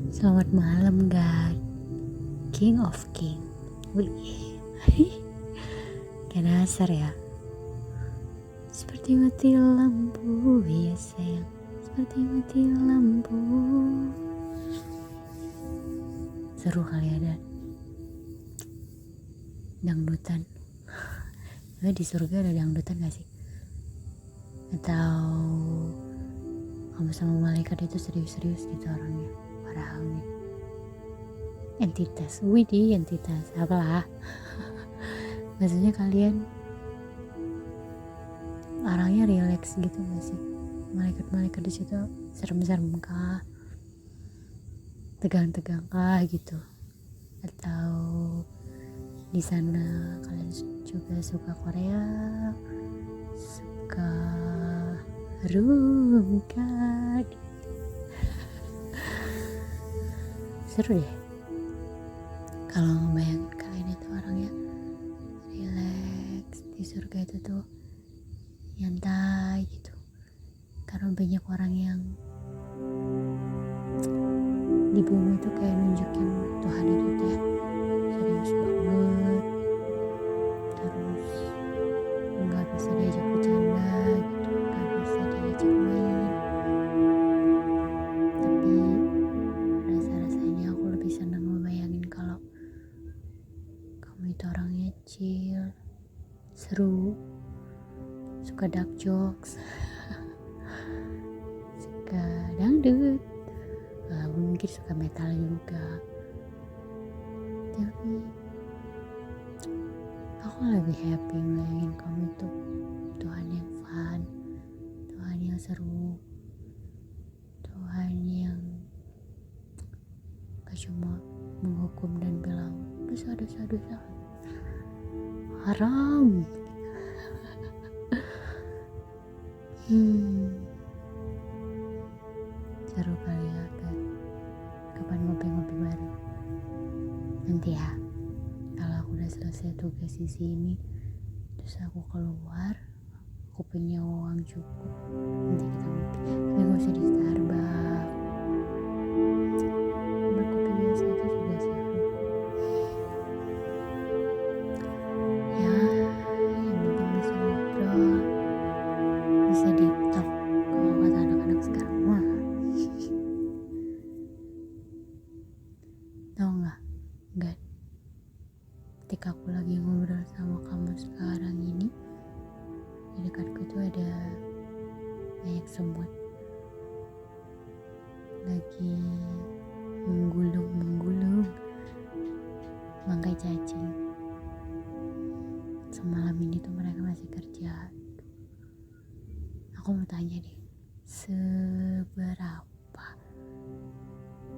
Selamat malam God, King of King. Wih, kayak dasar ya. Seperti mati lampu, ya sayang. Seperti mati lampu. Seru kali ada dangdutan. Di surga ada dangdutan gak sih? Atau kamu sama malaikat itu serius-serius gitu orangnya, padahalnya entitas, widih entitas, apalah maksudnya kalian orangnya relax gitu gak sih? Malaikat-malaikat di situ serem-serem kah, tegang-tegang kah gitu? Atau di sana kalian juga suka Korea, suka room kah? Seru deh kalau ngebayangin kalian itu orangnya relax di surga itu tuh, nyantai gitu. Karena banyak orang yang di bumi itu kayak nunjukin Tuhan itu teh serius banget, terus nggak bisa diajak bercanda gitu, nggak bisa diajak main. Tapi rasa-rasanya aku lebih senang ngebayangin kalau kamu itu orangnya chill, seru, suka dark jokes, suka dangdut, mungkin suka metal juga. Tapi aku lebih happy bayangin kamu itu Tuhan yang fun, Tuhan yang seru, Tuhan yang gak cuma menghukum dan bilang dosa haram. Seru kali ya kan? Kapan ngopi-ngopi bareng? Nanti ya, kalau aku udah selesai tugas di sini, terus aku keluar, aku punya uang cukup, nanti kita ngopi. Tapi gak usah di Starbucks, tempat kopi biasa aja juga seru. Ya, yang penting bisa ngobrol, bisa deep talk, kalau kata anak-anak sekarang mah. Tau gak, ketika aku lagi ngobrol sama kamu sekarang ini, di dekatku tuh ada banyak semut lagi menggulung bangkai cacing. Semalam ini tuh mereka masih kerja. Aku mau tanya deh, seberapa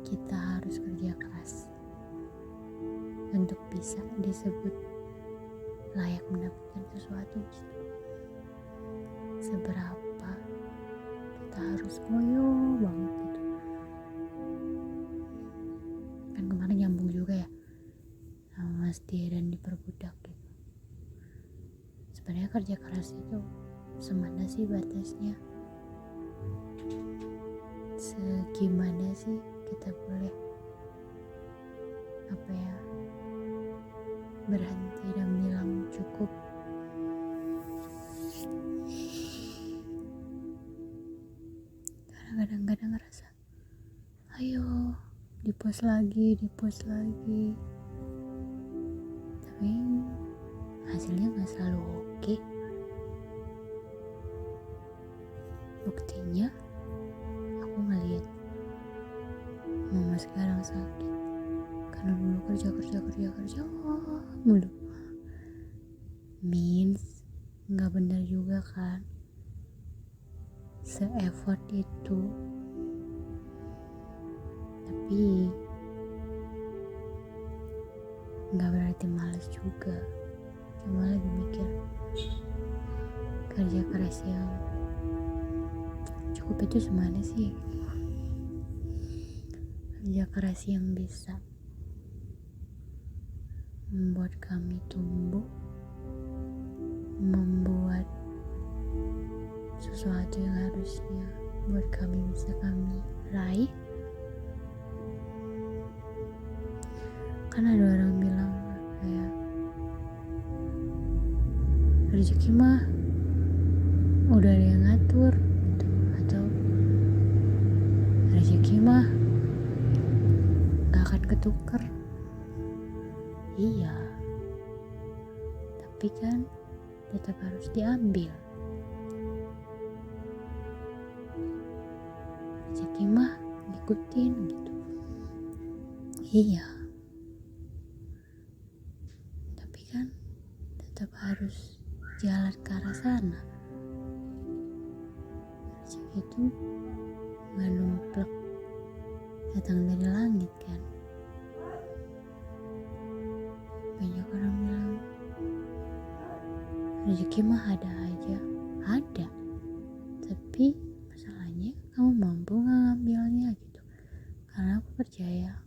kita harus kerja keras untuk bisa disebut layak mendapatkan sesuatu gitu? Seberapa kita harus ngoyo banget gitu? Kan kemarin nyambung juga ya sama Mas Tia dan diperbudak gitu. Sebenarnya kerja keras itu semana sih batasnya? Segimana sih kita boleh berhenti dan bilang cukup? Kadang-kadang ngerasa ayo di-post lagi, tapi hasilnya gak selalu oke. Buktinya aku ngeliat mama sekarang sakit karena dulu kerja mulu. Means gak benar juga kan se-effort itu. Tapi gak berarti malas juga. Cuma lagi mikir kerja keras yang cukup itu semana sih? Kerja keras yang bisa membuat kami tumbuh, membuat sesuatu yang harusnya buat kami bisa kami raih, Kan ada orang bilang kayak rezeki mah udah ada yang ngatur gitu, atau rezeki mah gak akan ketuker. Iya, tapi kan tetap harus diambil. Rezeki mah ngikutin gitu. Iya, tapi kan tetap harus jalan ke arah sana. Rezeki itu gak numplek datang dari langit kan. Banyak orang bilang rezeki mah ada aja. Ada, tapi masalahnya kamu mampu gak ngambilnya gitu. Karena aku percaya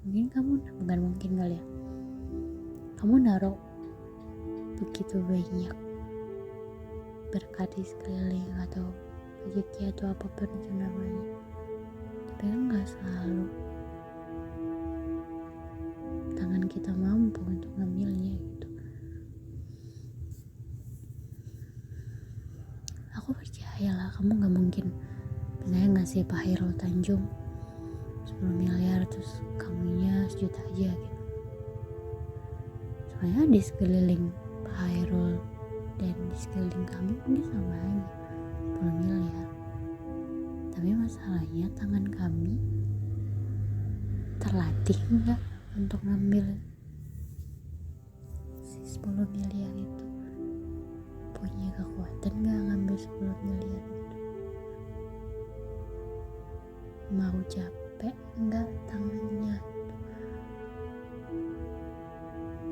bukan mungkin kali ya, kamu naruh begitu banyak berkat di sekeliling atau rezeki atau apapun itu namanya, tapi kan gak selalu tangan kita mampu untuk ngambilnya gitu. Aku percaya lah, kamu gak mungkin misalnya ngasih Pak Hairul Tanjung 10 miliar terus kamunya 1 juta aja gitu. Soalnya di sekeliling Pak Hairul dan di sekeliling kami mungkin sama aja 10 miliar. Tapi masalahnya tangan kami terlatih enggak untuk ngambil si 10 miliar itu, punya kekuatan gak ngambil 10 miliar itu, mau capek enggak tangannya gitu.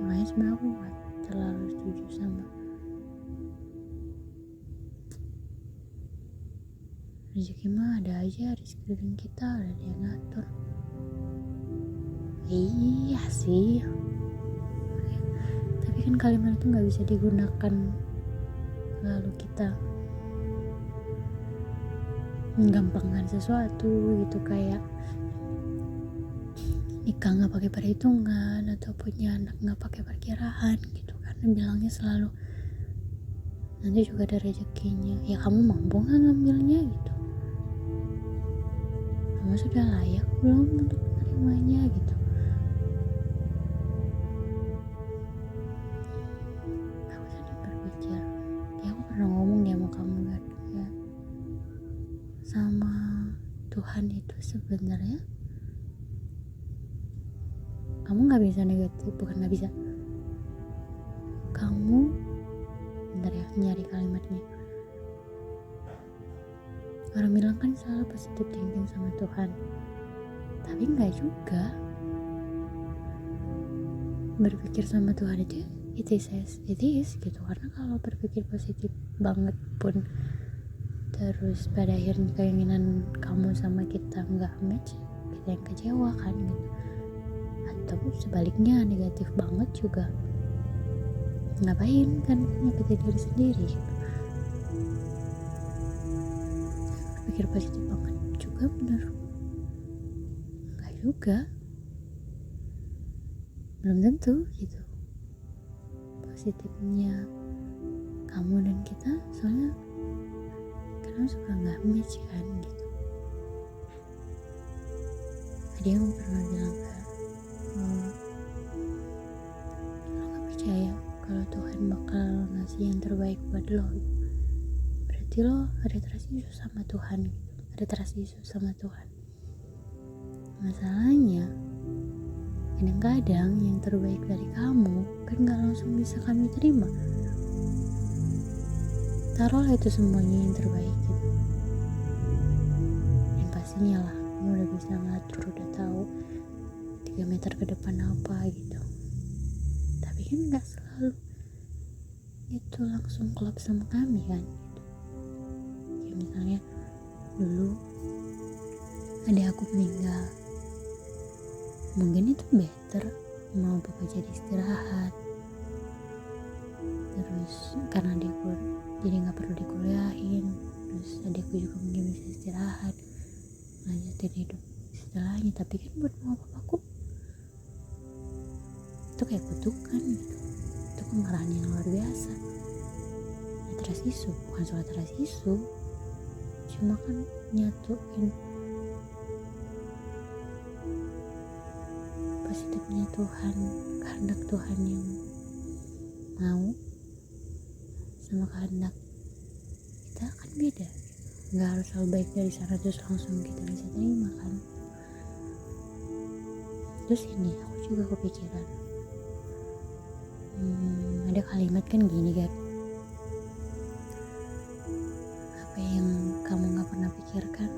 Makanya sebenarnya aku gak terlalu setuju sama rezeki mah ada aja di sekeliling kita, ada yang ngatur. Iya sih, tapi kan kalimat itu gak bisa digunakan lalu kita menggampangkan sesuatu gitu, kayak nikah gak pakai perhitungan atau punya anak gak pakai perkiraan gitu. Karena bilangnya selalu nanti juga ada rezekinya. Ya kamu mampu gak ngambilnya gitu, kamu sudah layak belum untuk menerimanya gitu. Aku tadi berpikir, ya aku pernah ngomong dia sama kamu kan, ya sama Tuhan itu sebenarnya kamu gak bisa negatif, bukan gak bisa, kamu bentar ya nyari kalimatnya. Orang bilang kan selalu positif thinking sama Tuhan, tapi enggak juga. Berpikir sama Tuhan itu it is gitu. Karena kalau berpikir positif banget pun terus pada akhirnya keinginan kamu sama kita nggak match, kita yang kecewa kan gitu. Atau sebaliknya negatif banget juga, ngapain kan nyakitin diri sendiri gitu. Berpikir positif banget juga bener nggak juga, belum tentu gitu positifnya kamu dan kita. Soalnya kadang suka nggak match kan gitu. Ada yang pernah bilang kan, lo gak percaya kalau Tuhan bakal ngasih yang terbaik buat lo, berarti lo ada trust issue sama Tuhan gitu. Ada trust issue sama Tuhan. Masalahnya kadang-kadang yang terbaik dari kamu kan gak langsung bisa kami terima. Taruhlah itu semuanya yang terbaik gitu, dan pastinya lah kamu udah bisa ngatur, udah tahu 3 meter ke depan apa gitu. Tapi kan gak selalu itu langsung klop sama kami kan gitu. Kayak misalnya dulu adik aku meninggal, mungkin itu better mau bapak jadi istirahat, terus karena adikku jadi gak perlu dikuliahin, terus adikku juga mungkin bisa istirahat lanjutin hidup setelahnya. Tapi kan buat mama papaku itu kayak kutukan gitu. Itu kemarahan yang luar biasa. Trust isu bukan soal trust isu, cuma kan nyatuin positifnya Tuhan, kehendak Tuhan yang mau sama kehendak kita kan beda. Nggak harus selalu baik dari sana terus langsung kita bisa terima kan. Terus ini aku juga kepikiran, ada kalimat kan gini kan, apa yang kamu gak pernah pikirkan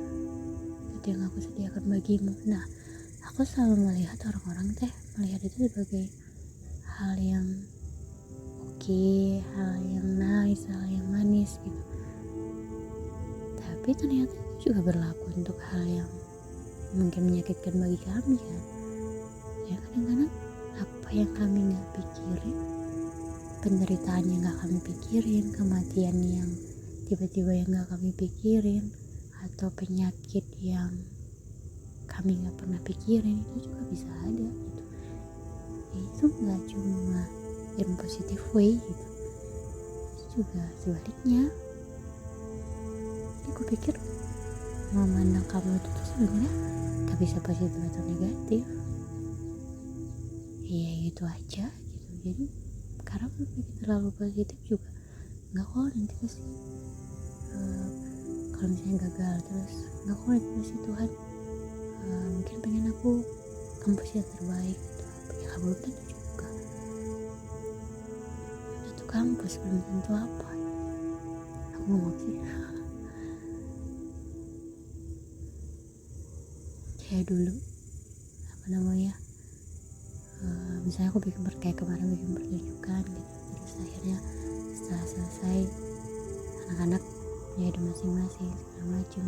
itu yang aku sediakan bagimu. Nah, aku selalu melihat orang-orang melihat itu sebagai hal yang oke, hal yang nice, hal yang manis gitu. Tapi ternyata itu juga berlaku untuk hal yang mungkin menyakitkan bagi kami kan. Ya kadang-kadang apa yang kami gak pikirin, penderitaan yang gak kami pikirin, kematian yang tiba-tiba yang gak kami pikirin, atau penyakit yang kami gak pernah pikirin, itu juga bisa ada gitu. Itu gak cuma in positive way gitu, itu juga sebaliknya. Jadi aku pikir memandang kamu itu tuh sebenarnya gak bisa positif atau negatif, ya gitu aja gitu. Jadi karena berpikir terlalu positif juga nggak kok nanti pasti kalau misalnya gagal, terus nggak kok nanti pasti Tuhan mungkin pengen aku kampus yang terbaik gitu. Ya belum tentu juga, satu kampus belum tentu apa, aku ngomong sih. Kayak dulu apa namanya, misalnya aku kayak kemarin bikin pertunjukan gitu, terus akhirnya setelah selesai anak-anak ya ada masing-masing segala macam,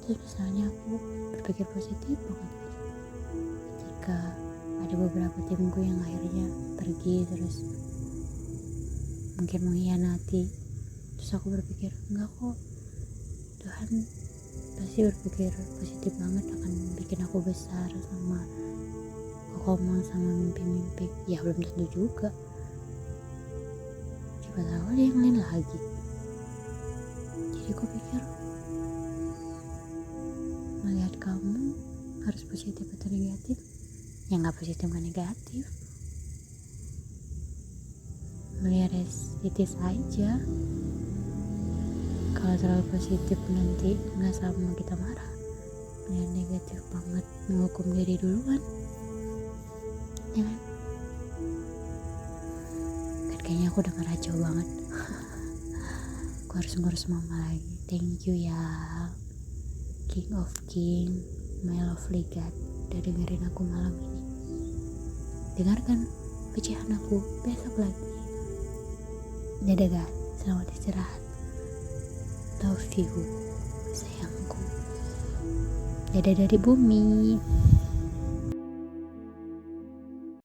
terus misalnya aku berpikir positif banget gitu. Ketika ada beberapa timku yang akhirnya pergi terus mungkin mengkhianati, terus aku berpikir enggak kok, Tuhan pasti berpikir positif banget akan bikin aku besar sama ngomong sama mimpi-mimpi. Ya belum tentu juga, coba tahu ada yang lain lagi. Jadi aku pikir melihat kamu harus positif atau negatif, ya nggak positif nggak negatif, melihat it is aja. Kalau terlalu positif nanti nggak sama kita marah, melihat negatif banget menghukum diri duluan, ya kan? Kayaknya aku udah ngeracau banget. Aku harus ngurus mama lagi. Thank you ya King of King, my lovely God, udah dengerin aku malam ini. Dengarkan pecahan aku besok lagi. Dadah guys, selamat istirahat. Love you sayangku. Dadah dari bumi.